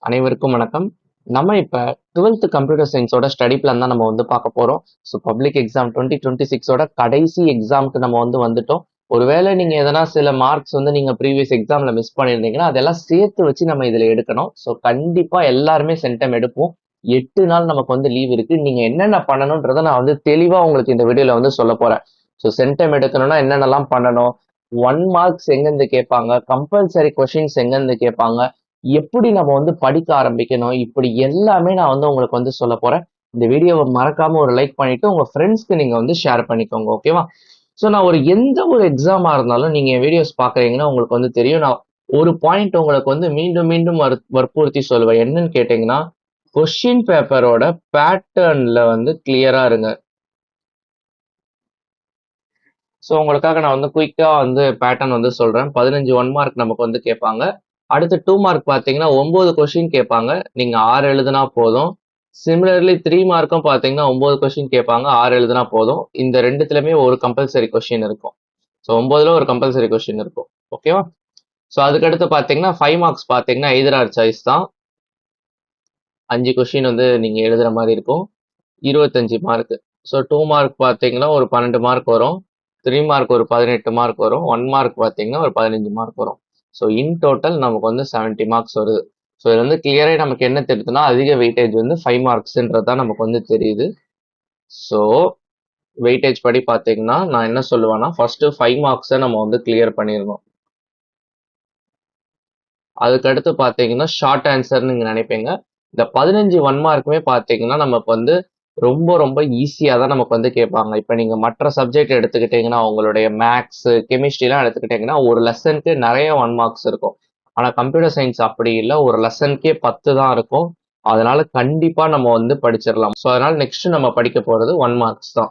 அனைவருக்கும் வணக்கம். நம்ம இப்ப 12th கம்ப்யூட்டர் சயின்ஸோட ஸ்டடி பிளான் தான் நம்ம வந்து பார்க்க போறோம். ஸோ பப்ளிக் எக்ஸாம் 2026ஓட கடைசி எக்ஸாம்க்கு நம்ம வந்துட்டோம். ஒருவேளை நீங்க எதனா சில மார்க்ஸ் நீங்க ப்ரீவியஸ் எக்ஸாம்ல மிஸ் பண்ணியிருந்தீங்கன்னா அதெல்லாம் சேர்த்து வச்சு நம்ம இதுல எடுக்கணும். ஸோ கண்டிப்பா எல்லாருமே சென்டம் எடுப்போம். 8 நாள் நமக்கு லீவ் இருக்கு. நீங்க என்னென்ன பண்ணணும்ன்றத நான் தெளிவா உங்களுக்கு இந்த வீடியோல சொல்ல போறேன். ஸோ சென்டம் எடுக்கணும்னா என்னென்னலாம் பண்ணணும், 1 மார்க்ஸ் எங்கிருந்து கேட்பாங்க, கம்பல்சரி கொஷின்ஸ் எங்கிருந்து கேட்பாங்க, எப்படி நம்ம படிக்க ஆரம்பிக்கணும், இப்படி எல்லாமே நான் உங்களுக்கு சொல்ல போறேன். இந்த வீடியோவை மறக்காம ஒரு லைக் பண்ணிட்டு உங்க ஃப்ரெண்ட்ஸ்க்கு நீங்க ஷேர் பண்ணிக்கோங்க. ஓகேவா? ஸோ நான் எந்த ஒரு எக்ஸாமா இருந்தாலும் நீங்க வீடியோஸ் பாக்குறீங்கன்னா உங்களுக்கு தெரியும். நான் ஒரு பாயிண்ட் உங்களுக்கு மீண்டும் மீண்டும் வற்புறுத்தி சொல்லுவேன். என்னன்னு கேட்டீங்கன்னா, கொஸ்டின் பேப்பரோட பேட்டர்ன்ல கிளியரா இருங்க. ஸோ உங்களுக்காக நான் குயிக்கா பேட்டர்ன் சொல்றேன். 15 1 மார்க் நமக்கு கேட்பாங்க. அடுத்து 2 மார்க் பார்த்தீங்கன்னா 9 கொஸ்டின் கேட்பாங்க. நீங்க 6 எழுதுனா போதும். சிமிலர்லி 3 மார்க்கும் பார்த்தீங்கன்னா 9 கொஸ்டின் கேட்பாங்க, 6 எழுதுனா போதும். இந்த ரெண்டுத்துலயுமே ஒரு கம்பல்சரி கொஸ்டின் இருக்கும். ஸோ 9ல ஒரு கம்பல்சரி கொஸ்டின் இருக்கும். ஓகேவா? ஸோ அதுக்கடுத்து பார்த்தீங்கன்னா 5 மார்க்ஸ் பார்த்தீங்கன்னா எய்தர் ஆர் சாய்ஸ் தான். 5 கொஸ்டின் நீங்க எழுதுற மாதிரி இருக்கும். 25 மார்க். ஸோ 2 மார்க் பார்த்தீங்கன்னா ஒரு 12 மார்க் வரும். 3 மார்க் ஒரு 18 மார்க் வரும். 1 மார்க் பார்த்தீங்கன்னா ஒரு 15 மார்க் வரும். ஸோ இன் டோட்டல் நமக்கு 70 மார்க்ஸ் வருது. ஸோ இது கிளியரா நமக்கு என்ன தெரியுதுன்னா, அதிக வெயிட்டேஜ் 5 மார்க்ஸ்ன்றது தான் நமக்கு தெரியுது. ஸோ வெயிட்டேஜ் படி பார்த்தீங்கன்னா நான் என்ன சொல்லுவேன்னா, ஃபர்ஸ்ட் 5 மார்க்ஸை நம்ம கிளியர் பண்ணிடணும். அதுக்கடுத்து பார்த்தீங்கன்னா ஷார்ட் ஆன்சர்னு நீங்க நினைப்பீங்க. இந்த 15 1 மார்க்குமே பார்த்தீங்கன்னா நமக்கு ரொம்ப ரொம்ப ஈஸியா தான் நமக்கு கேட்பாங்க. இப்போ நீங்க மற்ற சப்ஜெக்ட் எடுத்துக்கிட்டீங்கன்னா, உங்களுடைய மேக்ஸ், கெமிஸ்ட்ரிலாம் எடுத்துக்கிட்டீங்கன்னா ஒரு லெசனுக்கு நிறைய 1 மார்க்ஸ் இருக்கும். ஆனா கம்ப்யூட்டர் சயின்ஸ் அப்படி இல்லை, ஒரு லெசனுக்கே 10 தான் இருக்கும். அதனால கண்டிப்பா நம்ம படிச்சிடலாம். ஸோ அதனால நெக்ஸ்ட் நம்ம படிக்க போறது 1 மார்க்ஸ் தான்.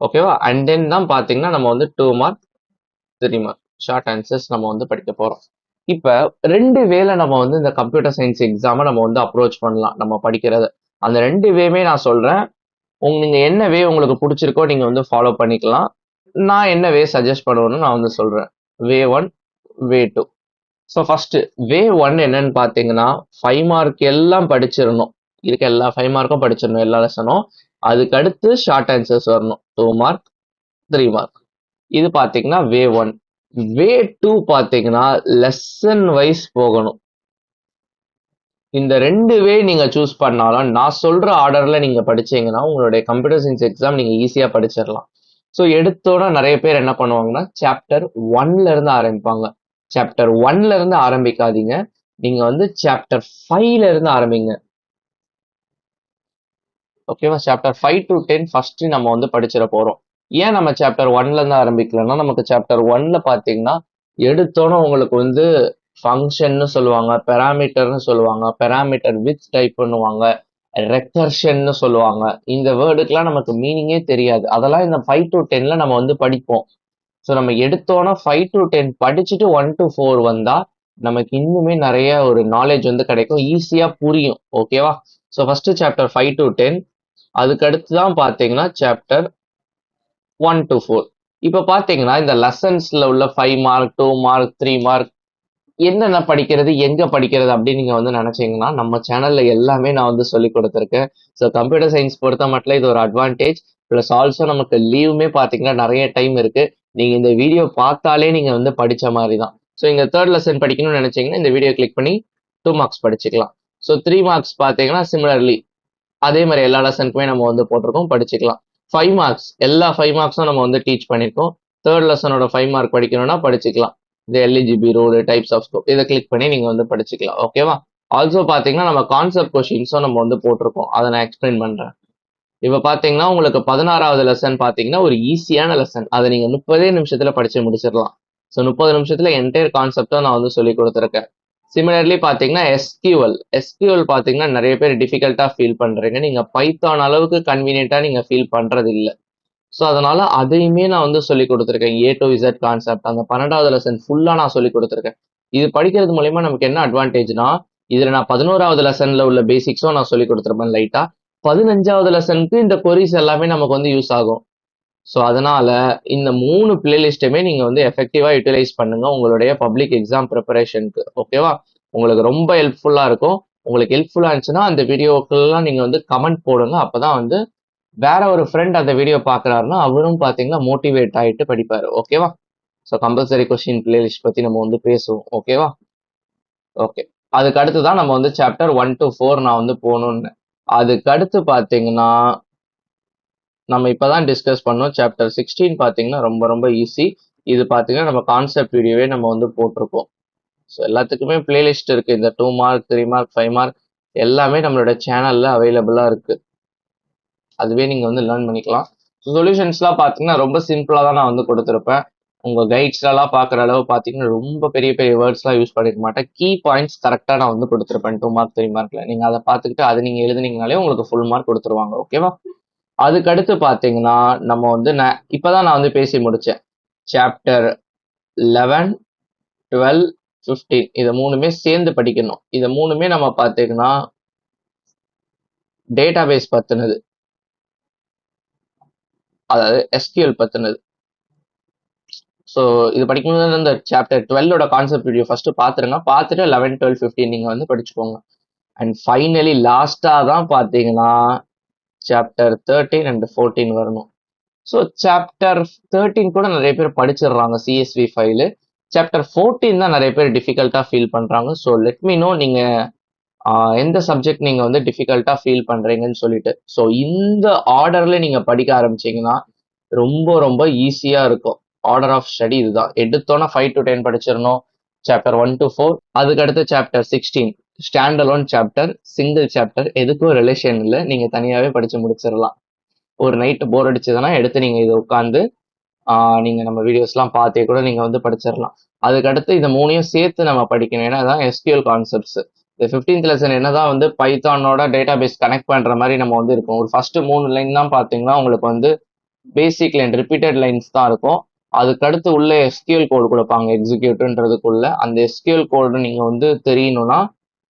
ஓகேவா? அண்ட் தென் தான் பாத்தீங்கன்னா நம்ம 2 மார்க் 3 மார்க் ஷார்ட் ஆன்சர்ஸ் நம்ம படிக்க போறோம். இப்ப 2 வேல நம்ம இந்த கம்ப்யூட்டர் சயின்ஸ் எக்ஸாமை நம்ம அப்ரோச் பண்ணலாம் நம்ம படிக்கிறத. அந்த 2 வேமே நான் சொல்றேன். நீங்க என்ன வே உங்களுக்கு பிடிச்சிருக்கோ நீங்க ஃபாலோ பண்ணிக்கலாம். நான் என்ன வே சஜஸ்ட் பண்ணுவேன்னு நான் சொல்றேன். வே 1, வே 2. ஸோ ஃபர்ஸ்ட் வே 1 என்னன்னு பாத்தீங்கன்னா 5 மார்க் எல்லாம் படிச்சிடணும். இருக்க எல்லா 5 மார்க்கும் படிச்சிடணும், எல்லா லெசனும். அதுக்கு அடுத்து ஷார்ட் ஆன்சர்ஸ் வரணும். 2 மார்க் 3 மார்க். இது பாத்தீங்கன்னா வே 1. வே 2 பாத்தீங்கன்னா லெசன் வைஸ் போகணும். இந்த 2 வே நீங்க சூஸ் பண்ணாலும் நான் சொல்ற ஆர்டர்ல நீங்க படிச்சீங்கன்னா உங்களுடைய கம்ப்யூட்டர் சயின்ஸ் எக்ஸாம் நீங்க ஈஸியா படிச்சிடலாம். ஸோ எடுத்தோட நிறைய பேர் என்ன பண்ணுவாங்கன்னா சாப்டர் 1ல இருந்து ஆரம்பிப்பாங்க. சாப்டர் 1ல இருந்து ஆரம்பிக்காதீங்க. நீங்க சாப்டர் 5ல இருந்து ஆரம்பிங்க. ஓகேவா? சாப்டர் 5 to 10 ஃபர்ஸ்ட் நம்ம படிச்சிட போறோம். ஏன் நம்ம சாப்டர் 1ல இருந்து ஆரம்பிக்கலன்னா, நமக்கு சாப்டர் 1ல பாத்தீங்கன்னா எடுத்தோட உங்களுக்கு ஃபங்க்ஷன்னு சொல்லுவாங்க, பெராமீட்டர்னு சொல்லுவாங்க, பெராமீட்டர் வித் டைப் பண்ணுவாங்க, ரெக்கர்ஷன்னு சொல்லுவாங்க. இந்த வேர்டுக்கெல்லாம் நமக்கு மீனிங்கே தெரியாது. அதெல்லாம் இந்த 5 to 10ல நம்ம படிப்போம். ஸோ நம்ம எடுத்தோன்னா 5 to 10 படிச்சுட்டு 1 to 4 வந்தா நமக்கு இன்னுமே நிறைய ஒரு நாலேஜ் கிடைக்கும், ஈஸியா புரியும். ஓகேவா? So first chapter 5 to 10. அதுக்கடுத்து தான் பாத்தீங்கன்னா சாப்டர் 1 to 4. இப்ப பாத்தீங்கன்னா இந்த லெசன்ஸ்ல உள்ள 5 மார்க் 2 மார்க் 3 மார்க் என்னென்ன படிக்கிறது, எங்க படிக்கிறது அப்படின்னு நீங்க நினைச்சீங்கன்னா, நம்ம சேனல்ல எல்லாமே நான் சொல்லி கொடுத்துருக்கேன். ஸோ கம்ப்யூட்டர் சயின்ஸ் பொறுத்த மட்டும் இது ஒரு அட்வான்டேஜ். பிளஸ் ஆல்சோ நமக்கு லீவுமே பாத்தீங்கன்னா நிறைய டைம் இருக்கு. நீங்க இந்த வீடியோ பார்த்தாலே நீங்க படிச்ச மாதிரி தான். ஸோ இங்க 3rd லெசன் படிக்கணும்னு நினைச்சீங்கன்னா இந்த வீடியோ கிளிக் பண்ணி 2 மார்க்ஸ் படிச்சுக்கலாம். ஸோ 3 மார்க்ஸ் பாத்தீங்கன்னா சிமிலர்லி அதே மாதிரி எல்லா லெசனுக்குமே நம்ம போட்டிருக்கோம், படிச்சுக்கலாம். 5 மார்க்ஸ் எல்லா 5 மார்க்ஸும் நம்ம டீச் பண்ணியிருக்கோம். 3rd லெசனோட 5 மார்க் படிக்கணும்னா படிச்சுக்கலாம். இந்த LEGB rule, types of scope இதை கிளிக் பண்ணி நீங்க படிச்சுக்கலாம். ஓகேவா? ஆல்சோ பாத்தீங்கன்னா நம்ம கான்செப்ட் கொஸ்டின்ஸும் நம்ம போட்டிருக்கோம். அதை நான் எக்ஸ்பிளைன் பண்றேன். இப்ப பாத்தீங்கன்னா உங்களுக்கு 16வது லெசன் பாத்தீங்கன்னா ஒரு ஈஸியான லெசன். அதை நீங்க 30 நிமிஷத்துல படிச்சு முடிச்சிடலாம். ஸோ 30 நிமிஷத்துல என்டையர் கான்செப்டும் நான் சொல்லி கொடுத்துருக்கேன். சிமிலர்லி பாத்தீங்கன்னா எஸ்கியூஎல் பாத்தீங்கன்னா நிறைய பேர் டிஃபிகல்ட்டா ஃபீல் பண்றீங்க. நீங்க பைத்தான் அளவுக்கு கன்வீனியன்ட்டா நீங்க ஃபீல் பண்றது இல்ல. ஸோ அதனால அதையுமே நான் சொல்லி கொடுத்துருக்கேன். A to Z கான்செப்ட் அந்த 12வது லெசன் ஃபுல்லா நான் சொல்லி கொடுத்துருக்கேன். இது படிக்கிறது மூலயமா நமக்கு என்ன அட்வான்டேஜ்னா, இதுல நான் 11வது லெசன்ல உள்ள பேசிக்ஸும் நான் சொல்லி கொடுத்துருப்பேன் லைட்டா. 15வது லெசனுக்கு இந்த கொரிஸ் எல்லாமே நமக்கு யூஸ் ஆகும். ஸோ அதனால இந்த 3 பிளேலிஸ்ட்டுமே நீங்க எஃபெக்டிவா யூட்டிலைஸ் பண்ணுங்க உங்களுடைய பப்ளிக் எக்ஸாம் ப்ரிப்பரேஷனுக்கு. ஓகேவா? உங்களுக்கு ரொம்ப ஹெல்ப்ஃபுல்லா இருக்கும். உங்களுக்கு ஹெல்ப்ஃபுல்லா இருந்துச்சுன்னா அந்த வீடியோக்கெல்லாம் நீங்க வந்து கமெண்ட் போடுங்க. அப்பதான் வந்து வேற ஒரு ஃப்ரெண்ட் அந்த வீடியோ பாக்குறாருன்னா அவரும் பாத்தீங்கன்னா மோட்டிவேட் ஆயிட்டு படிப்பாரு. ஓகேவா? ஸோ கம்பல்சரி கொஸ்டின் பிளேலிஸ்ட் பத்தி நம்ம வந்து பேசுவோம். ஓகேவா? ஓகே. அதுக்கு அடுத்து தான் நம்ம வந்து சாப்டர் 1 to 4 நான் வந்து போகணும்னு. அதுக்கு அடுத்து பாத்தீங்கன்னா நம்ம இப்பதான் டிஸ்கஸ் பண்ணோம். சாப்டர் 16 பாத்தீங்கன்னா ரொம்ப ரொம்ப ஈஸி. இது பாத்தீங்கன்னா நம்ம கான்செப்ட் வீடியோவே நம்ம வந்து போட்டிருக்கோம். ஸோ எல்லாத்துக்குமே பிளேலிஸ்ட் இருக்கு. இந்த 2 மார்க் 3 மார்க் 5 மார்க் எல்லாமே நம்மளோட சேனல்ல அவைலபிளா இருக்கு. அதுவே நீங்க வந்து லேர்ன் பண்ணிக்கலாம். சொல்யூஷன்ஸ்லாம் பாத்தீங்கன்னா ரொம்ப சிம்பிளா தான் நான் வந்து கொடுத்துருப்பேன். உங்க கைட்ஸ்லாம் பாக்குற அளவு பாத்தீங்கன்னா ரொம்ப பெரிய பெரிய வேர்ட்ஸ்லாம் யூஸ் பண்ணிருக்க மாட்டேன். கீ பாயிண்ட்ஸ் கரெக்டா நான் வந்து கொடுத்துருப்பேன் 2 மார்க் 3 மார்க்ல. நீங்க அதை பார்த்துக்கிட்டு அதை நீங்க எழுதுனீங்கனாலே உங்களுக்கு ஃபுல் மார்க் கொடுத்துருவாங்க. ஓகேவா? அதுக்கு அடுத்து பாத்தீங்கன்னா நம்ம வந்து இப்பதான் நான் வந்து பேசி முடிச்சேன். சாப்டர் 11, 12, 15 இதை மூணுமே சேர்ந்து படிக்கணும். இதை மூணுமே நம்ம பாத்தீங்கன்னா டேட்டாபேஸ் பத்தினது, அதாவது எஸ்கியூஎல் பத்தினது. ஸோ இது படிக்கும்போது இந்த சாப்டர் 12ஓட கான்செப்ட் வீடியோ ஃபர்ஸ்ட் பாத்துருங்க. பார்த்துட்டு 11, 12, 15 நீங்க வந்து படிச்சுக்கோங்க. அண்ட் ஃபைனலி லாஸ்டா தான் பாத்தீங்கன்னா சாப்டர் 13 அண்ட் 14 வரணும். ஸோ சாப்டர் 13 கூட நிறைய பேர் படிச்சிடுறாங்க சிஎஸ்வி ஃபைலு. சாப்டர் 14 தான் நிறைய பேர் டிஃபிகல்ட்டா ஃபீல் பண்றாங்க. ஸோ லெட் மீ நோ நீங்க எந்த சப்ஜெக்ட் நீங்க வந்து டிஃபிகல்ட்டா ஃபீல் பண்றீங்கன்னு சொல்லிட்டு. ஸோ இந்த ஆர்டர்ல நீங்க படிக்க ஆரம்பிச்சீங்கன்னா ரொம்ப ரொம்ப ஈஸியா இருக்கும். ஆர்டர் ஆஃப் ஸ்டடி இதுதான். எடுத்தோன்னா 5 to 10 படிச்சிடணும். Chapter 1 to 4. அதுக்கடுத்து chapter 16 stand alone chapter, single chapter, எதுக்கும் ரிலேஷன் இல்லை. நீங்க தனியாவே படிச்சு முடிச்சிடலாம். ஒரு நைட்டு போர் அடிச்சதுன்னா எடுத்து நீங்க இதை உட்காந்து நீங்க நம்ம வீடியோஸ்லாம் பார்த்தே கூட நீங்க வந்து படிச்சிடலாம். அதுக்கடுத்து இந்த மூணையும் சேர்த்து நம்ம படிக்கணும். ஏன்னா அதான் எஸ்கியூஎல் கான்செப்ட்ஸ். இந்த 15th லெசன் என்னதான் வந்து பைத்தானோட டேட்டா பேஸ் கனெக்ட் பண்ற மாதிரி நம்ம வந்து இருக்கும். ஒரு ஃபர்ஸ்ட் 3 லைன் தான் பாத்தீங்கன்னா உங்களுக்கு வந்து பேசிக் லைன் ரிப்பீட்டட் லைன்ஸ் தான் இருக்கும். அதுக்கடுத்து உள்ள எஸ்கியூஎல் கோடு கொடுப்பாங்க எக்ஸிக்யூட்ன்றதுக்குள்ள. அந்த எஸ்கியூஎல் கோடு நீங்க வந்து தெரியணும்னா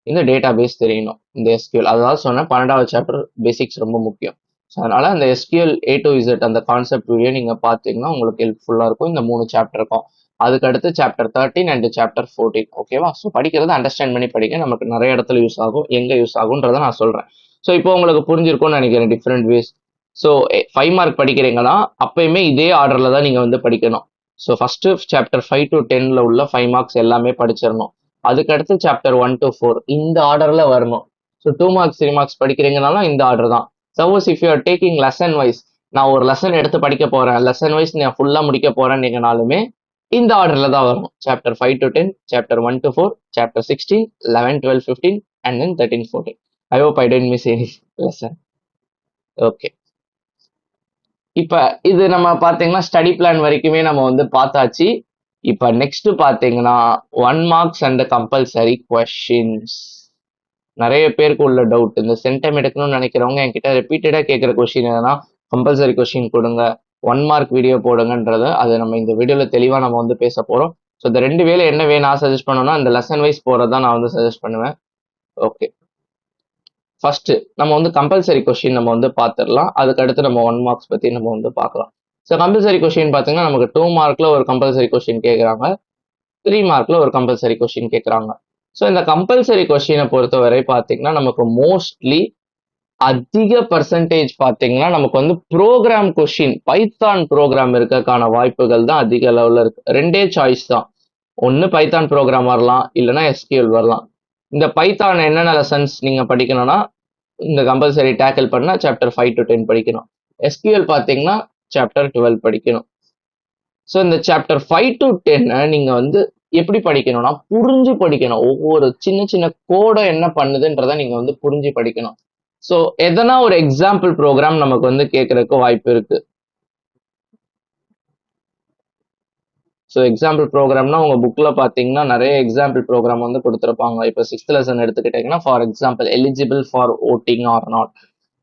இந்த டேட்டா பேஸ் தெரியணும். இந்த எஸ்கியூஎல் அதாவது சொன்ன 12வது சாப்டர் பேசிக்ஸ் ரொம்ப முக்கியம். ஸோ அதனால அந்த எஸ்கியூஎல் A to Z அந்த கான்செப்ட் வீடியோ நீங்க பார்த்தீங்கன்னா உங்களுக்கு ஹெல்ப்ஃபுல்லா இருக்கும். இந்த 3 சாப்டர் இருக்கும். அதுக்கடுத்து சாப்டர் 13 அண்ட் சாப்டர் 14. ஓகேவா? ஸோ படிக்கிறத அண்டர்ஸ்டாண்ட் பண்ணி படிக்க நமக்கு நிறைய இடத்துல யூஸ் ஆகும். எங்க யூஸ் ஆகுன்றதை நான் சொல்றேன். ஸோ இப்போ உங்களுக்கு புரிஞ்சிருக்கும்னு நினைக்கிறேன் டிஃப்ரெண்ட் வேஸ். ஸோ 5 மார்க் படிக்கிறீங்கன்னா அப்பயுமே இதே ஆர்டர்ல தான் நீங்க வந்து படிக்கணும். ஸோ ஃபர்ஸ்ட் சாப்டர் 5 to 10ல உள்ள 5 மார்க்ஸ் எல்லாமே படிச்சிடணும். அதுக்கடுத்து சாப்டர் 1 to 4 இந்த ஆர்டர்ல வரணும். ஸோ 2 மார்க்ஸ் 3 மார்க்ஸ் படிக்கிறீங்கனாலும் இந்த ஆர்டர் தான். Suppose if you are taking lesson wise, நான் ஒரு லெசன் எடுத்து படிக்க போறேன், லெசன் வைஸ் நான் ஃபுல்லா முடிக்க போறேன்னு நீங்கனாலுமே இந்த ஆர்டர்ல தான் வரும். Chapter 5 to 10, chapter 1 to 4, chapter 16, 11, 12, 15 and then 13, 14. I hope I didn't miss any lesson. Okay. இப்ப இது நம்ம பாத்தீங்கன்னா ஸ்டடி பிளான் வரைக்குமே நம்ம வந்து பார்த்தாச்சு. இப்ப நெக்ஸ்ட் பாத்தீங்கன்னா 1 மார்க்ஸ் அண்ட் கம்பல்சரி கொஸ்டின்ஸ். நிறைய பேருக்கு உள்ள டவுட், இந்த சென்டம் எடுக்கணும்னு நினைக்கிறவங்க என்கிட்ட ரிப்பீட்டடா கேட்கிற கொஸ்டின் என்னன்னா கம்பல்சரி கொஸ்டின் கொடுங்க, 1 மார்க் வீடியோ போடுங்கன்றது. அதை நம்ம இந்த வீடியோல தெளிவா நம்ம வந்து பேச போறோம். ஸோ இந்த 2 வேலை என்ன நான் சஜஸ்ட் பண்ணணும்னா இந்த லெசன் வைஸ் போறதான் நான் வந்து சஜஸ்ட் பண்ணுவேன். ஓகே, ஃபர்ஸ்ட் நம்ம வந்து கம்பல்சரி கொஸ்டின் நம்ம வந்து பார்த்துடலாம். அதுக்கடுத்து நம்ம 1 மார்க்ஸ் பத்தி நம்ம வந்து பார்க்கலாம். ஸோ கம்பல்சரி கொஸ்டின் பார்த்தீங்கன்னா நமக்கு 2 மார்க்ல ஒரு கம்பல்சரி கொஸ்டின் கேட்குறாங்க, 3 மார்க்ல ஒரு கம்பல்சரி கொஸ்டின் கேட்குறாங்க. ஸோ இந்த கம்பல்சரி கொஸ்டினை பொறுத்தவரை பார்த்தீங்கன்னா நமக்கு மோஸ்ட்லி அதிக பர்சன்டேஜ் பார்த்தீங்கன்னா நமக்கு வந்து ப்ரோக்ராம் கொஸ்டின், பைத்தான் ப்ரோக்ராம் இருக்கக்கான வாய்ப்புகள் தான் அதிக லெவலில் இருக்கு. 2 சாய்ஸ் தான். ஒன்று பைத்தான் ப்ரோக்ராம் வரலாம், இல்லைன்னா எஸ்கியூஎல் வரலாம். இந்த பைத்தான் என்னென்ன லெசன்ஸ் நீங்க படிக்கணும்னா இந்த கம்பல்சரி டேக்கிள் பண்ணா சாப்டர் 5 to 10 படிக்கணும். எஸ்கியூஎல் பார்த்தீங்கன்னா சாப்டர் 12 படிக்கணும். ஸோ இந்த சாப்டர் 5 to 10 நீங்க வந்து எப்படி படிக்கணும்னா புரிஞ்சு படிக்கணும். ஒவ்வொரு சின்ன சின்ன கோடை என்ன பண்ணுதுன்றதை நீங்க வந்து புரிஞ்சு படிக்கணும். ஸோ எதனா ஒரு எக்ஸாம்பிள் ப்ரோக்ராம் நமக்கு வந்து கேட்கறதுக்கு வாய்ப்பு இருக்கு. ஸோ எக்ஸாம்பிள் ப்ரோக்ராம்னா உங்க புக்ல பாத்தீங்கன்னா நிறைய எக்ஸாம்பிள் ப்ரோக்ராம் வந்து கொடுத்துருப்பாங்க. இப்போ 6th லெசன் எடுத்துக்கிட்டீங்கன்னா for example eligible for voting or not,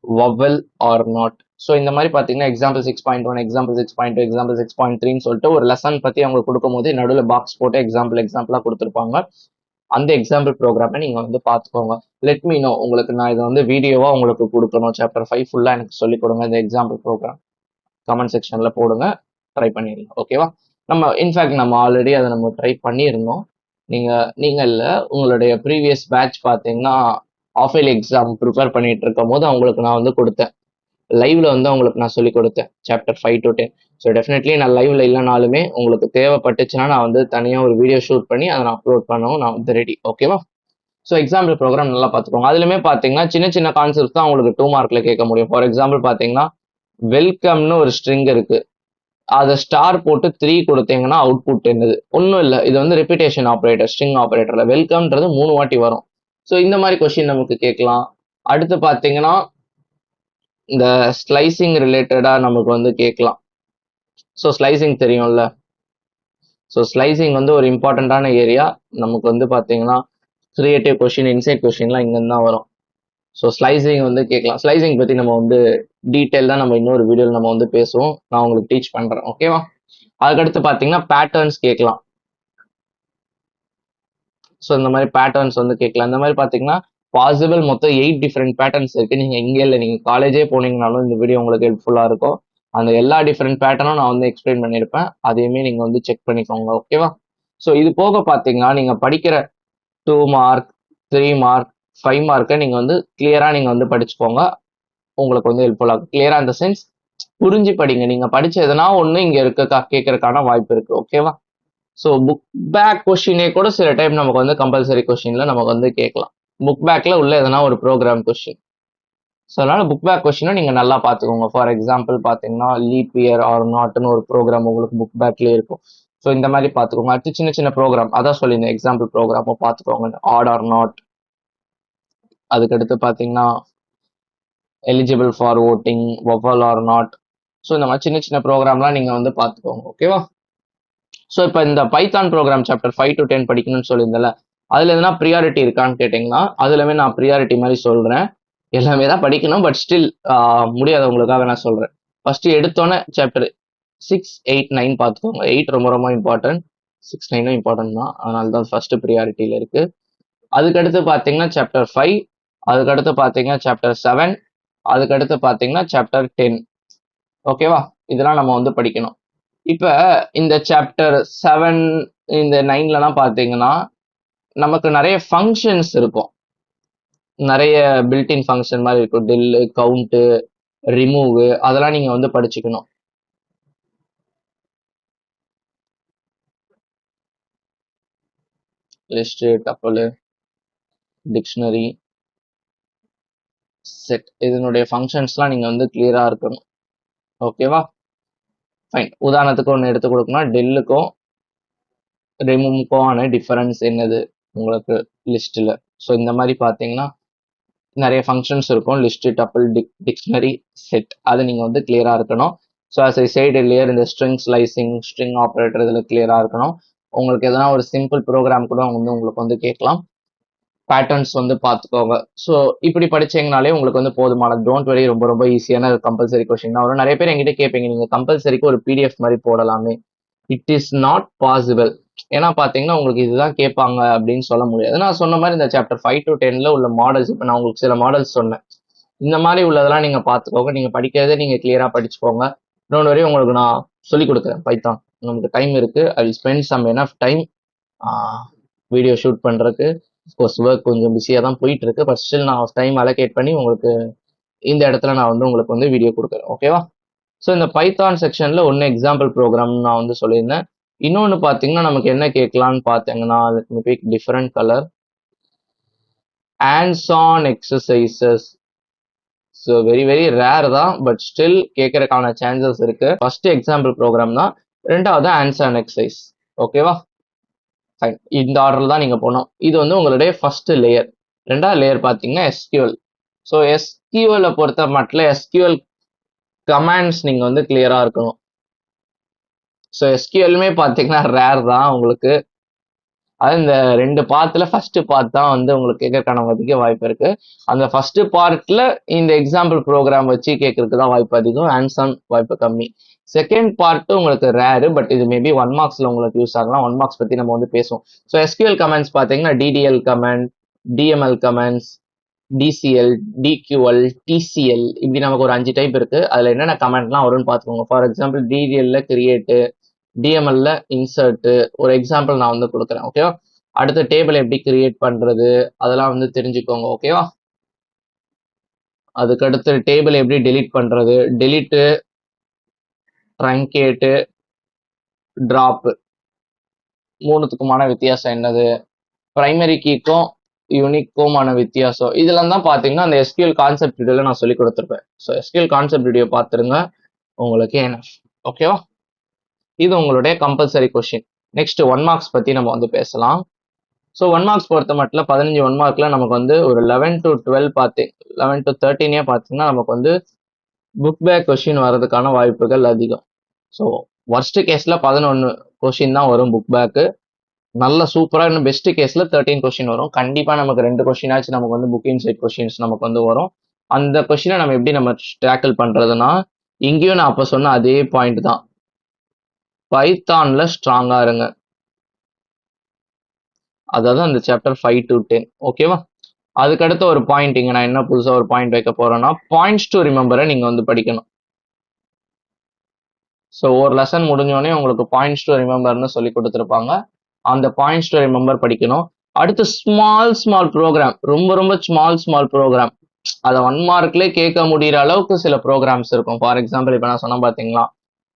vowel or not. So இந்த மாதிரி பார்த்தீங்கன்னா எக்ஸாம்பிள் 6.1, எக்ஸாம்பிள் 6.2, எக்ஸாம்பிள் 6.3ன்னு சொல்லிட்டு ஒரு லெசன் பற்றி அவங்க கொடுக்கும் போது நடுவில் பாக்ஸ் போட்டு எக்ஸாம்பிளாக கொடுத்துருப்பாங்க. அந்த எக்ஸாம்பிள் ப்ரோக்ராமை நீங்கள் வந்து பார்த்துக்கோங்க. லெட் மீ நோ, உங்களுக்கு நான் இதை வந்து வீடியோவாக உங்களுக்கு கொடுக்கணும், சாப்டர் 5 ஃபுல்லாக எனக்கு சொல்லிக் கொடுங்க இந்த எக்ஸாம்பிள் ப்ரோக்ராம். கமெண்ட் செக்ஷனில் போடுங்க, ட்ரை பண்ணிடலாம். ஓகேவா? நம்ம இன்ஃபேக்ட் நம்ம ஆல்ரெடி அதை நம்ம ட்ரை பண்ணியிருந்தோம். நீங்க நீங்க இல்ல உங்களுடைய ப்ரீவியஸ் பேட்ச் பார்த்தீங்கன்னா ஆஃப் இயர்லி எக்ஸாம் ப்ரிப்பேர் பண்ணிட்டு இருக்கும் போது அவங்களுக்கு நான் வந்து கொடுத்தேன். லைவ்ல வந்து உங்களுக்கு நான் சொல்லிக் கொடுத்தேன் சாப்டர் 5 to 10. ஸோ டெஃபினெட்லி நான் லைவ்ல இல்லைனாலுமே உங்களுக்கு தேவைப்பட்டுச்சுன்னா நான் வந்து தனியாக ஒரு வீடியோ ஷூட் பண்ணி அதை நான் அப்லோட் பண்ணவும் நான் வந்து ரெடி. ஓகேவா? ஸோ எக்ஸாம்பிள் ப்ரோக்ராம் நல்லா பார்த்துக்கோங்க. அதுலயுமே பார்த்தீங்கன்னா சின்ன சின்ன கான்செப்ட் தான் உங்களுக்கு 2 மார்க்ல கேட்க முடியும். ஃபார் எக்ஸாம்பிள் பார்த்தீங்கன்னா வெல்கம்னு ஒரு ஸ்ட்ரிங் இருக்கு. அதை ஸ்டார் போட்டு 3 கொடுத்தீங்கன்னா அவுட்புட் என்னது? ஒன்றும் இல்லை, இது வந்து ரிப்பீட்டேஷன் ஆப்ரேட்டர், ஸ்ட்ரிங் ஆப்ரேட்டர்ல வெல்கம்ன்றது 3 வாட்டி வரும். ஸோ இந்த மாதிரி கொஸ்டின் நமக்கு கேட்கலாம். அடுத்து பார்த்தீங்கன்னா இந்த ஸ்லைசிங் ரிலேட்டடா நமக்கு வந்து கேட்கலாம். ஸோ ஸ்லைசிங் தெரியும்ல. ஸோ ஸ்லைசிங் வந்து ஒரு இம்பார்ட்டண்ட்டான ஏரியா. நமக்கு வந்து பார்த்தீங்கன்னா கிரியேட்டிவ் கொஷின், இன்சைட் கொஷின்லாம் இங்கேருந்து தான் வரும். ஸோ ஸ்லைசிங் வந்து கேட்கலாம். ஸ்லைசிங் பற்றி நம்ம வந்து டீட்டெயில் தான் நம்ம இன்னொரு வீடியோவில் நம்ம வந்து பேசுவோம். நான் உங்களுக்கு டீச் பண்ணுறேன். ஓகேவா? அதுக்கடுத்து பார்த்தீங்கன்னா பேட்டர்ன்ஸ் கேட்கலாம். ஸோ இந்த மாதிரி பேட்டர்ன்ஸ் வந்து கேட்கலாம். இந்த மாதிரி பார்த்தீங்கன்னா பாசிபிள் மொத்தம் 8 டிஃப்ரெண்ட் பேட்டர்ன்ஸ் இருக்கு. நீங்கள் இங்கே இல்லை, நீங்கள் காலேஜே போனீங்கனாலும் இந்த வீடியோ உங்களுக்கு ஹெல்ப்ஃபுல்லாக இருக்கும். அந்த எல்லா டிஃப்ரெண்ட் பேட்டர்னும் நான் வந்து எக்ஸ்பிளைன் பண்ணியிருப்பேன். அதையுமே நீங்கள் வந்து செக் பண்ணிக்கோங்க. ஓகேவா? ஸோ இது போக பார்த்தீங்கன்னா நீங்கள் படிக்கிற 2 மார்க், 3 மார்க், 5 மார்க்கை நீங்கள் வந்து கிளியராக நீங்கள் வந்து படிச்சுக்கோங்க. உங்களுக்கு வந்து ஹெல்ப்ஃபுல்லாக இருக்கும். கிளியராக இந்த சென்ஸ் புரிஞ்சு படிங்க. நீங்கள் படிச்ச எதனா ஒன்று இங்கே இருக்க கேட்கறதுக்கான வாய்ப்பு இருக்கு. ஓகேவா? ஸோ புக் பேக் கொஸ்டினே கூட சில டைம் நமக்கு வந்து கம்பல்சரி கொஸ்டின்ல நமக்கு வந்து கேட்கலாம். புக் பேக்ல உள்ள எதனா ஒரு ப்ரோக்ராம் கொஸ்டின். ஸோ அதனால புக் பேக் கொஸ்டினை நீங்க நல்லா பார்த்துக்கோங்க. ஃபார் எக்ஸாம்பிள் பார்த்தீங்கன்னா லீப் இயர் ஆர் நாட்னு ஒரு ப்ரோக்ராம் உங்களுக்கு புக் பேக்லேயே இருக்கும். ஸோ இந்த மாதிரி பார்த்துக்கோங்க. அடுத்து சின்ன சின்ன ப்ரோக்ராம், அதான் சொல்லியிருந்தேன், எக்ஸாம்பிள் ப்ரோக்ராமும் பார்த்துக்கோங்க. ஆட் ஆர் நாட், அதுக்கடுத்து பார்த்தீங்கன்னா eligible for voting, vowel or not. So இந்த மாதிரி சின்ன சின்ன ப்ரோக்ராம்லாம் நீங்கள் வந்து பார்த்துக்கோங்க. ஓகேவா? ஸோ இப்போ இந்த பைத்தான் ப்ரோக்ராம் சாப்டர் 5 to 10 படிக்கணும்னு சொல்லியிருந்தல, அதில் எதனா ப்ரியாரிட்டி இருக்கான்னு கேட்டிங்கன்னா அதுலமே நான் ப்ரியாரிட்டி மாதிரி சொல்கிறேன். எல்லாமே தான் படிக்கணும், பட் ஸ்டில் முடியாதவங்களுக்காக நான் சொல்கிறேன். ஃபஸ்ட்டு எடுத்தோன்னே சாப்டர் 6, 8, 9 பார்த்துக்கோங்க. 8 ரொம்ப ரொம்ப இம்பார்ட்டன்ட், 6, 9 இம்பார்ட்டன்ட் தான். அதனால தான் ஃபஸ்ட்டு ப்ரியாரிட்டியில் இருக்குது. அதுக்கடுத்து பார்த்தீங்கன்னா சாப்டர் 5, அதுக்கடுத்து பார்த்தீங்கன்னா சாப்டர் 7, அதுக்கடுத்து பார்த்தீங்கன்னா சாப்டர் 10. ஓகேவா? இதெல்லாம் நம்ம வந்து படிக்கணும். இப்போ இந்த சாப்டர் 7, இந்த 9லலாம் பார்த்தீங்கன்னா நமக்கு நிறைய ஃபங்க்ஷன்ஸ் இருக்கும். நிறைய பில்டின் ஃபங்க்ஷன் மாதிரி இருக்கும். டெல்லு, கவுண்ட்டு, ரிமூவ், அதெல்லாம் நீங்கள் வந்து படிச்சுக்கணும். லிஸ்ட், டப்பிள், டிக்ஷனரி, செட், இதனுடைய ஃபங்க்ஷன்ஸ்லாம் நீங்கள் வந்து கிளியராக இருக்கணும். ஓகேவா? ஃபைன். உதாரணத்துக்கு ஒன்று எடுத்து கொடுக்கணும். டெல்லுக்கும் ரிமூவுக்கான டிஃபரன்ஸ் என்னது உங்களுக்கு லிஸ்ட்டில். ஸோ இந்த மாதிரி பார்த்தீங்கன்னா நிறைய ஃபங்க்ஷன்ஸ் இருக்கும். லிஸ்ட்டு, டப்பிள், டிக்ஷனரி, செட், அது நீங்கள் வந்து கிளியராக இருக்கணும். So as I said earlier, இந்த ஸ்ட்ரிங் ஸ்லைசிங், ஸ்ட்ரிங் ஆப்ரேட்டர் இதில் கிளியராக இருக்கணும். உங்களுக்கு எதனா ஒரு சிம்பிள் ப்ரோக்ராம் கூட வந்து உங்களுக்கு வந்து கேட்கலாம். பேட்டர்ன்ஸ் வந்து பார்த்துக்கோங்க. ஸோ இப்படி படிச்சீங்கனாலே உங்களுக்கு வந்து போதுமானது. டோன்ட் வெரி, ரொம்ப ரொம்ப ஈஸியான கம்பல்சரி கொஸ்டின் தான் வரும். நிறைய பேர் என்கிட்ட கேட்பீங்க, நீங்கள் கம்பல்சரிக்கு ஒரு பிடிஎஃப் மாதிரி போடலாமே. It is not possible. ஏன்னா பார்த்தீங்கன்னா உங்களுக்கு இதுதான் கேட்பாங்க அப்படின்னு சொல்ல முடியாது. நான் சொன்ன மாதிரி இந்த சாப்டர் 5 to 10ல உள்ள மாடல்ஸ், இப்போ நான் உங்களுக்கு சில மாடல்ஸ் சொன்னேன். இந்த மாதிரி உள்ளதெல்லாம் நீங்கள் பார்த்துக்கோங்க. நீங்கள் படிக்கிறதே நீங்கள் கிளியராக படிச்சுக்கோங்க. டோன்ட் வெரி, உங்களுக்கு நான் சொல்லிக் கொடுக்குறேன் பைத்தான். நமக்கு டைம் இருக்குது. I will spend some enough time video shoot பண்ணுறதுக்கு. கோர்ஸ் ஒர்க் கொஞ்சம் பிஸியாக தான் போயிட்டு இருக்கு, பட் ஸ்டில் நான் டைம் அலோகேட் பண்ணி உங்களுக்கு இந்த இடத்துல நான் வந்து உங்களுக்கு வந்து வீடியோ கொடுக்குறேன். ஓகேவா? ஸோ இந்த பைத்தான் செக்ஷனில் ஒன்று எக்ஸாம்பிள் ப்ரோக்ராம் நான் வந்து சொல்லியிருந்தேன். இன்னொன்று பார்த்தீங்கன்னா நமக்கு என்ன கேட்கலான்னு பார்த்தீங்கன்னா pick different colour hands on exercises. So very very rare தான், பட் ஸ்டில் கேட்கறதுக்கான சான்சஸ் இருக்கு. ஃபர்ஸ்ட் எக்ஸாம்பிள் ப்ரோக்ராம் தான், ரெண்டாவது ஹேண்ட்ஸ் ஆன் எக்ஸசைஸ். ஓகேவா? ஃபைன். இந்த ஆர்டரில் தான் நீங்கள் போகணும். இது வந்து உங்களுடைய ஃபர்ஸ்ட் லேயர். ரெண்டாவது லேயர் பார்த்தீங்கன்னா எஸ்கியூஎல். ஸோ எஸ்கியூஎல்லை பொறுத்த மட்டும் எஸ்கியூஎல் கமாண்ட்ஸ் நீங்கள் வந்து கிளியராக இருக்கணும். ஸோ எஸ்கியூஎல்மே பார்த்தீங்கன்னா ரேர் தான் உங்களுக்கு. அது இந்த 2 பார்ட்ல ஃபர்ஸ்ட் பார்ட் தான் வந்து உங்களுக்கு கேட்கறதுக்கான அதிக வாய்ப்பு இருக்கு. அந்த ஃபர்ஸ்ட் பார்ட்ல இந்த எக்ஸாம்பிள் ப்ரோக்ராம் வச்சு கேட்கறதுக்கு தான் வாய்ப்பு அதிகம், ஹேண்ட்ஸ் ஆன் வாய்ப்பு கம்மி. செகண்ட் பார்ட் உங்களுக்கு ரேரு, பட் இது மேபி 1 மார்க்ஸ்ல உங்களுக்கு யூஸ் ஆகலாம். 1 மார்க்ஸ் பத்தி நம்ம வந்து பேசுவோம். ஸோ எஸ்கியூஎல் கமெண்ட்ஸ் பார்த்தீங்கன்னா DDL comment, DML comments, TCL, DQL, TCL, இப்படி நமக்கு ஒரு 5 டைப் இருக்கு. அதுல என்னென்ன கமெண்ட்லாம் வரும்னு பார்த்துக்கோங்க. ஃபார் எக்ஸாம்பிள் டிடிஎல்ல கிரியேட்டு, டிஎம்எல்ல இன்சர்ட், ஒரு எக்ஸாம்பிள் நான் வந்து கொடுக்குறேன். ஓகேவா? அடுத்த டேபிள் எப்படி கிரியேட் பண்றது அதெல்லாம் வந்து தெரிஞ்சுக்கோங்க. ஓகேவா? அதுக்கடுத்து டேபிள் எப்படி டெலீட் பண்றது, டெலீட்டு, ட்ரங்கேட்டு, டிராப் மூணுத்துக்குமான வித்தியாசம் என்னது, பிரைமரி கீக்கும் யூனிக்குமான வித்தியாசம், இதெல்லாம் தான் பார்த்தீங்கன்னா அந்த எஸ்கியூஎல் கான்செப்ட் வீடியோவில் நான் சொல்லி கொடுத்துருப்பேன். ஸோ எஸ்கியூஎல் கான்செப்ட் வீடியோ பார்த்துருங்க, உங்களுக்கு என்ன. ஓகேவா? இது உங்களுடைய கம்பல்சரி கொஷின். நெக்ஸ்ட் 1 மார்க்ஸ் பற்றி நம்ம வந்து பேசலாம். ஸோ 1 மார்க்ஸ் பொறுத்த மட்டும் 15 1 மார்க்கில் நமக்கு வந்து ஒரு 11 to 12 11 to 13 பார்த்தீங்கன்னா நமக்கு வந்து புக் பேக் கொஷின் வர்றதுக்கான வாய்ப்புகள் அதிகம். ஸோ ஒர்ஸ்ட் கேஸில் 11 கொஷின் தான் வரும் புக் பேக்கு. நல்ல சூப்பராக இன்னும் பெஸ்ட் கேஸில் 13 கொஷின் வரும். கண்டிப்பாக நமக்கு 2 கொஷின் ஆச்சு நமக்கு வந்து புக் இன்சைட் கொஷின்ஸ் நமக்கு வந்து வரும். அந்த கொஷினை நம்ம எப்படி நம்ம டேக்கிள் பண்ணுறதுன்னா, இங்கேயும் நான் அப்போ சொன்ன அதே பாயிண்ட் தான், பைத்தான்ல ஸ்ட்ராங்காக இருங்க. அதாவது அந்த சாப்டர் 5 to 10. ஓகேவா? அதுக்கடுத்த ஒரு பாயிண்ட் இங்கே நான் என்ன புதுசாக ஒரு பாயிண்ட் வைக்க போறேன்னா, பாயிண்ட்ஸ் டு ரிமெம்பரை நீங்கள் வந்து படிக்கணும். ஸோ ஒரு லெசன் முடிஞ்சோடனே உங்களுக்கு பாயிண்ட்ஸ் டு ரிமெம்பர்னு சொல்லி கொடுத்துருப்பாங்க. அந்த பாயிண்ட்ஸ் டு ரிமெம்பர் படிக்கணும். அடுத்து ஸ்மால் ப்ரோக்ராம், ரொம்ப ஸ்மால் ப்ரோக்ராம், அதை 1 மார்க்லேயே கேட்க முடிகிற அளவுக்கு சில ப்ரோக்ராம்ஸ் இருக்கும். ஃபார் எக்ஸாம்பிள் இப்போ நான் சொன்னேன் பார்த்தீங்களா,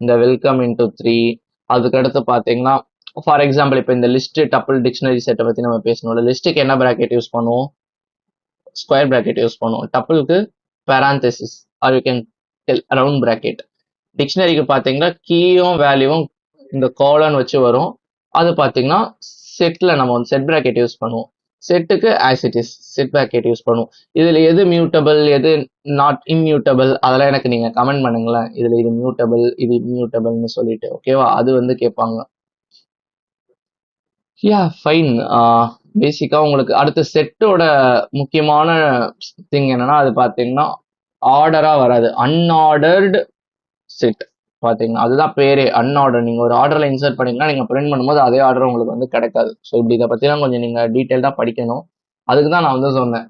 இந்த வெல்கம் இன்டு 3. அதுக்கடுத்து பார்த்தீங்கன்னா ஃபார் எக்ஸாம்பிள் இப்போ இந்த லிஸ்ட் டப்பிள் டிக்ஷனரி செட்டை பற்றி நம்ம பேசணும்ல, லிஸ்ட்டுக்கு என்ன ப்ராக்கெட் யூஸ் பண்ணுவோம், ஸ்கொயர் ப்ராக்கெட் யூஸ் பண்ணுவோம். டப்பிளுக்கு parenthesis or you can tell round bracket. டிக்ஷனரிக்கு பார்த்தீங்கன்னா கீயும் வேல்யூவும் இந்த கோலன் வச்சு வரும். அது பார்த்தீங்கன்னா செட்டில் நம்ம வந்து செட் ப்ராக்கெட் யூஸ் பண்ணுவோம். செட்டுக்கு as it is set bracket use பண்ணுவோம். இதில் எது மியூட்டபிள் எது நாட் இம்மியூட்டபிள் அதெல்லாம் எனக்கு நீங்கள் கமெண்ட் பண்ணுங்களேன். இதில் இது மியூட்டபிள் இது இம்மியூட்டபிள்னு சொல்லிட்டு. ஓகேவா? அது வந்து கேட்பாங்க. Yeah fine. பேசிக்காக உங்களுக்கு அடுத்த செட்டோட முக்கியமான திங் என்னன்னா, அது பார்த்தீங்கன்னா ஆர்டராக வராது, அன்ஆர்டர்டு செட். பார்த்தீங்கன்னா அதுதான் பேரே, அன்ஆர்டர். நீங்கள் ஒரு ஆர்டரில் இன்சர்ட் பண்ணிங்கன்னா நீங்கள் பிரிண்ட் பண்ணும்போது அதே ஆர்டர் உங்களுக்கு வந்து கிடைக்காது. ஸோ இப்படி இதை பற்றிலாம் கொஞ்சம் நீங்கள் டீட்டெயில்டாக படிக்கணும். அதுக்கு தான் நான் வந்து சொன்னேன்,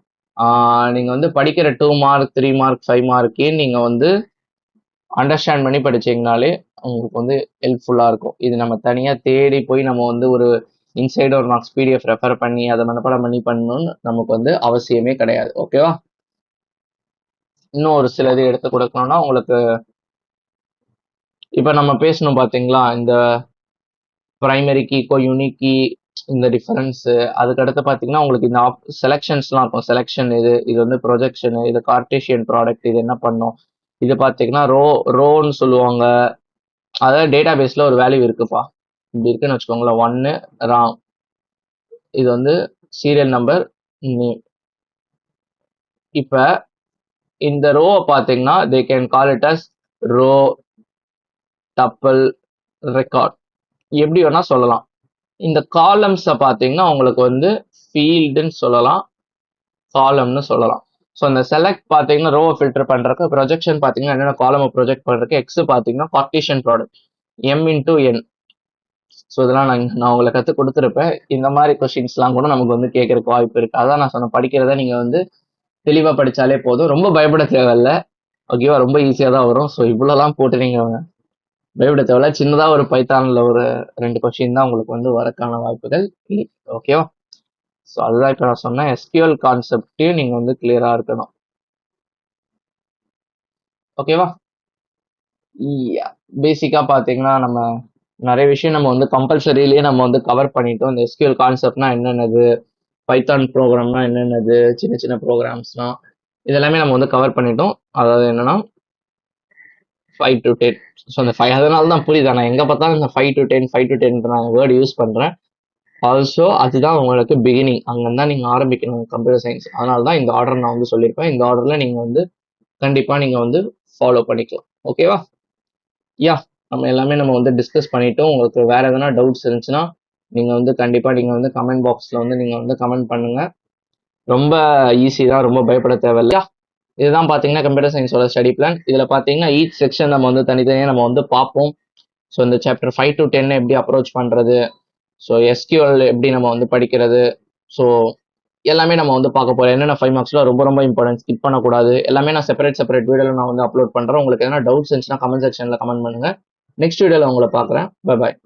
நீங்கள் வந்து படிக்கிற 2 மார்க் 3 மார்க் 5 மார்க்கே நீங்கள் வந்து அண்டர்ஸ்டாண்ட் பண்ணி படிச்சீங்கனாலே உங்களுக்கு வந்து ஹெல்ப்ஃபுல்லாக இருக்கும். இது நம்ம தனியாக தேடி போய் நம்ம வந்து ஒரு இன்சைட் ஒரு மார்க்ஸ் பிடிஎஃப் ரெஃபர் பண்ணி அதை மனப்பாடம் பண்ணணும்னு நமக்கு வந்து அவசியமே கிடையாது. ஓகேவா? இன்னும் ஒரு சில இது எடுத்து கொடுக்கணும்னா உங்களுக்கு இப்போ நம்ம பேசணும் பார்த்தீங்களா, இந்த பிரைமரி கீக்கோ யூனிக் கீ இந்த டிஃபரன்ஸு. அதுக்கடுத்து பார்த்தீங்கன்னா உங்களுக்கு இந்த செலெக்ஷன்ஸ்லாம் இருக்கும். செலெக்ஷன் இது வந்து ப்ரொஜெக்ஷனு, இது கார்டேஷியன் ப்ராடக்ட், இது என்ன பண்ணும், இது பார்த்தீங்கன்னா ரோன்னு சொல்லுவாங்க. அதாவது டேட்டா பேஸில் ஒரு வேல்யூ இருக்குப்பா, இப்படி இருக்குன்னு வச்சுக்கோங்களேன், 1 ராங், இது வந்து சீரியல் நம்பர் நேம். இப்போ இந்த ரோவை பார்த்தீங்கன்னா they can call it as row, tuple, record, எப்படி வேணா சொல்லலாம். இந்த காலம்ஸை பார்த்தீங்கன்னா உங்களுக்கு வந்து ஃபீல்டுன்னு சொல்லலாம், காலம்னு சொல்லலாம். ஸோ இந்த செலக்ட் பார்த்தீங்கன்னா ரோவை ஃபில்டர் பண்ணுறக்கு, ப்ரொஜெக்ஷன் பார்த்தீங்கன்னா என்னென்ன காலமை ப்ரொஜெக்ட் பண்ணுறக்கு, எக்ஸ் பார்த்தீங்கன்னா Cartesian product, M into n. So இதெல்லாம் நான் உங்களை கற்றுக் கொடுத்துருப்பேன். இந்த மாதிரி கொஷின்ஸ்லாம் கூட நமக்கு வந்து கேட்கறக்கு வாய்ப்பு இருக்குது. அதான் நான் சொன்னேன், படிக்கிறத நீங்கள் வந்து தெளிவாக படித்தாலே போதும், ரொம்ப பயப்பட தேவையில்ல. ஓகேவா? ரொம்ப ஈஸியாக தான் வரும். ஸோ இவ்வளோலாம் போட்டு நீங்கள் பயப்பட தேவையில்ல. சின்னதாக ஒரு பைத்தானில் ஒரு 2 கொஷின் தான் உங்களுக்கு வந்து வரக்கான வாய்ப்புகள். ஓகேவா? ஸோ அதுதான் இப்போ நான் சொன்னேன், எஸ்கியூஎல் கான்செப்டையும் நீங்கள் வந்து கிளியராக இருக்கணும். ஓகேவா? பேசிக்காக பார்த்தீங்கன்னா நம்ம நிறைய விஷயம் நம்ம வந்து கம்பல்சரியிலேயே நம்ம வந்து கவர் பண்ணிட்டோம். இந்த எஸ்கியூஎல் கான்செப்ட்னா என்னென்னது, பைத்தான் ப்ரோக்ராம்னா என்னென்னது, சின்ன ப்ரோக்ராம்ஸ்லாம் இதெல்லாமே நம்ம வந்து கவர் பண்ணிட்டோம். அதாவது என்னன்னா 5 to 10. ஸோ அந்த 5 அதனால தான் புரியுதா நான் எங்கே பார்த்தாலும் இந்த 5 to 10 நான் வேர்டு யூஸ் பண்ணுறேன். ஆல்சோ அதுதான் உங்களுக்கு பிகினிங், அங்கே தான் நீங்கள் ஆரம்பிக்கணும் கம்ப்யூட்டர் சயின்ஸ். அதனால தான் இந்த ஆர்டர் நான் வந்து சொல்லியிருப்பேன். இந்த ஆர்டரில் நீங்கள் வந்து கண்டிப்பாக நீங்கள் வந்து ஃபாலோ பண்ணிக்கலாம். ஓகேவா? யா நம்ம எல்லாமே நம்ம வந்து டிஸ்கஸ் பண்ணிட்டோம். உங்களுக்கு வேறு எதனா டவுட்ஸ் இருந்துச்சுன்னா நீங்கள் வந்து கண்டிப்பாக நீங்கள் வந்து கமெண்ட் பாக்ஸில் வந்து நீங்கள் வந்து கமெண்ட் பண்ணுங்கள். ரொம்ப ஈஸி தான், ரொம்ப பயப்பட தேவையில்லையா. இதுதான் பார்த்தீங்கன்னா கம்ப்யூட்டர் சயின்ஸோட ஸ்டடி பிளான். இதில் பார்த்தீங்கன்னா ஈச் செக்ஷன் நம்ம வந்து தனித்தனியாக நம்ம வந்து பார்ப்போம். ஸோ இந்த சாப்டர் 5 to 10 எப்படி அப்ரோச் பண்ணுறது, ஸோ எஸ்கியூஎல் எப்படி நம்ம வந்து படிக்கிறது, ஸோ எல்லாமே நம்ம வந்து பார்க்க போகிறோம். என்னென்ன 5 மார்க்ஸில் ரொம்ப இம்பார்ட்டன்ட், ஸ்கிப் பண்ணக்கூடாது. எல்லாமே நான் செப்பரேட் வீடியோவில் நான் வந்து அப்லோட் பண்ணுறேன். உங்களுக்கு எதனா டவுட்ஸ் இருந்துச்சுன்னா கமெண்ட் செக்ஷனில் கமெண்ட் பண்ணுங்கள். நெக்ஸ்ட் வீடியோவில் உங்களை பார்க்குறேன். Bye bye.